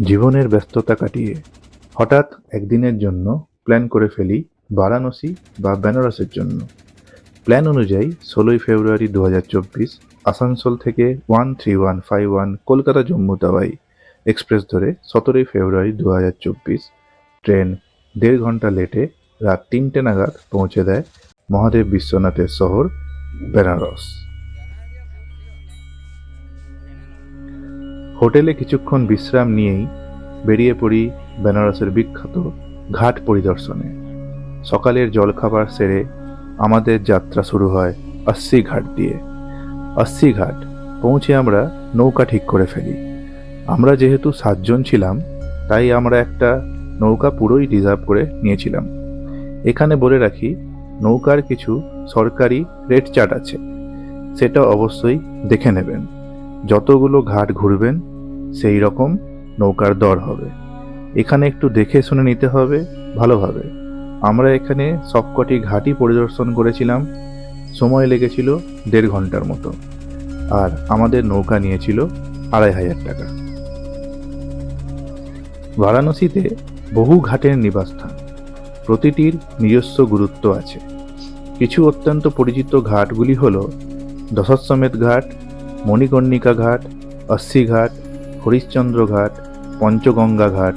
জীবনের ব্যস্ততা কাটিয়ে হঠাৎ একদিনের জন্য প্ল্যান করে ফেলি বারাণসী বা বেনারসের জন্য। প্ল্যান অনুযায়ী 16ই ফেব্রুয়ারি 2024 আসানসোল থেকে 13151 কলকাতা জম্মু তাওয়াই এক্সপ্রেস ধরে 17ই ফেব্রুয়ারি 2024 ট্রেন 1.5 ঘন্টা লেটে রাত 3টে নাগাদ পৌঁছে দেয় মহাদেব বিশ্বনাথের শহর বেনারস। হোটেলে কিছুক্ষণ বিশ্রাম নিয়েই বেরিয়ে পড়ি বেনারসের বিখ্যাত ঘাট পরিদর্শনে। সকালের জলখাবার সেরে আমাদের যাত্রা শুরু হয় 80 ঘাট দিয়ে। 80 ঘাট পৌঁছে আমরা নৌকা ঠিক করে ফেলি। আমরা যেহেতু 7 জন ছিলাম, তাই আমরা একটা নৌকা পুরোই রিজার্ভ করে নিয়েছিলাম। এখানে বলে রাখি, নৌকার কিছু সরকারি রেট চার্ট আছে, সেটা অবশ্যই দেখে নেবেন। যতগুলো ঘাট ঘুরবেন সেই রকম নৌকার দর হবে। এখানে একটু দেখে শুনে নিতে হবে ভালোভাবে। আমরা এখানে সবকটি ঘাটই পরিদর্শন করেছিলাম। সময় লেগেছিল 1.5 ঘন্টার মতো, আর আমাদের নৌকা নিয়েছিল 2500 টাকা। বারাণসীতে বহু ঘাটের নিবাসস্থান, প্রতিটির নিজস্ব গুরুত্ব আছে। কিছু অত্যন্ত পরিচিত ঘাটগুলি হল দশাশ্বমেধ ঘাট, মণিকর্ণিকা ঘাট, 80 ঘাট, হরিশ্চন্দ্র ঘাট, পঞ্চগঙ্গা ঘাট,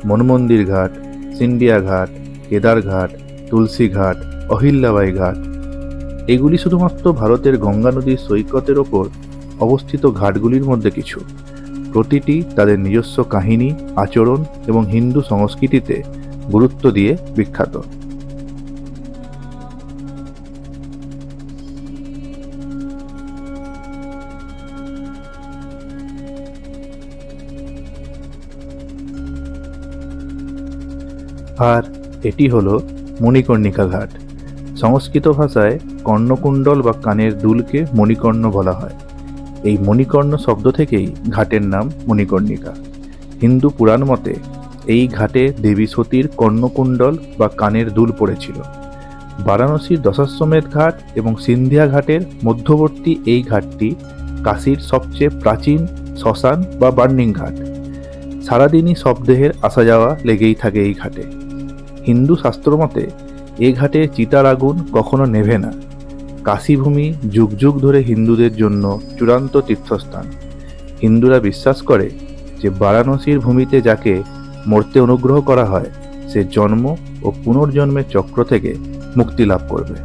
মনমন্দির ঘাট, সিন্ডিয়া ঘাট, কেদার ঘাট, তুলসী ঘাট, অহিল্যাবাই ঘাট। এগুলি শুধুমাত্র ভারতের গঙ্গা নদীর সৈকতের ওপর অবস্থিত ঘাটগুলির মধ্যে কিছু। প্রতিটি তাদের নিজস্ব কাহিনী, আচরণ এবং হিন্দু সংস্কৃতিতে গুরুত্ব দিয়ে বিখ্যাত। আর এটি হলো মণিকর্ণিকা ঘাট। সংস্কৃত ভাষায় কর্ণকুণ্ডল বা কানের দুলকে মণিকর্ণ বলা হয়। এই মণিকর্ণ শব্দ থেকেই ঘাটের নাম মণিকর্ণিকা। হিন্দু পুরাণ মতে এই ঘাটে দেবী সতীর কর্ণকুণ্ডল বা কানের দুল পড়েছিল। বারাণসীর দশাশ্বমেধ ঘাট এবং সিন্ধিয়া ঘাটের মধ্যবর্তী এই ঘাটটি কাশীর সবচেয়ে প্রাচীন শ্মশান বা বার্নিং ঘাট। সারাদিনই শবদেহের আসা যাওয়া লেগেই থাকে এই ঘাটে। হিন্দু শাস্ত্রমতে এ ঘাটে চিতার আগুন কখনো নেভে না। কাশীভূমি যুগ যুগ ধরে হিন্দুদের জন্য চূড়ান্ত তীর্থস্থান। হিন্দুরা বিশ্বাস করে যে বারাণসীর ভূমিতে যাকে মরতে অনুগ্রহ করা হয়, সে জন্ম ও পুনর্জন্মের চক্র থেকে মুক্তি লাভ করবে।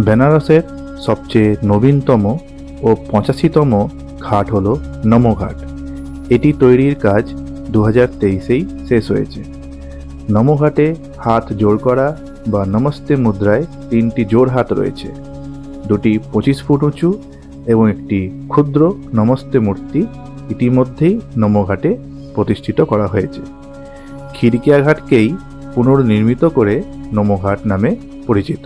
বেনারসের সবচেয়ে নবীনতম ও 85তম ঘাট হল নমঘাট। এটি তৈরির কাজ 2023-এই শেষ হয়েছে। নমঘাটে হাত জোড় করা বা নমস্তে মুদ্রায় 3টি জোড় হাত রয়েছে। 2টি 25 ফুট উঁচু এবং একটি ক্ষুদ্র নমস্তে মূর্তি ইতিমধ্যেই নমঘাটে প্রতিষ্ঠিত করা হয়েছে। খিড়কিয়া ঘাটকেই পুনর্নির্মিত করে নমঘাট নামে পরিচিত।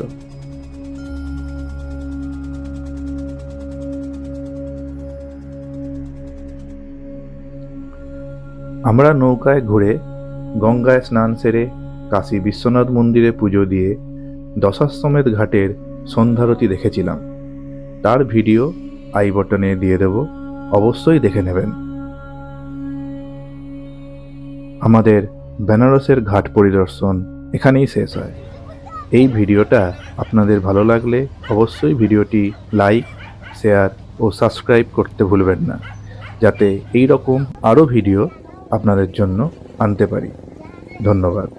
আমরা নৌকায় ঘুরে গঙ্গায় স্নান সেরে কাশী বিশ্বনাথ মন্দিরে পুজো দিয়ে দশাশ্বমেধ ঘাটের সন্ধ্যারতি দেখেছিলাম। তার ভিডিও আই বটনে দিয়ে দেব, অবশ্যই দেখে নেবেন। আমাদের বেনারসের ঘাট পরিদর্শন এখানেই শেষ হয়। এই ভিডিওটা আপনাদের ভালো লাগলে অবশ্যই ভিডিওটি লাইক, শেয়ার ও সাবস্ক্রাইব করতে ভুলবেন না, যাতে এই রকম আরও ভিডিও আপনাদের জন্য আনতে পারি। ধন্যবাদ।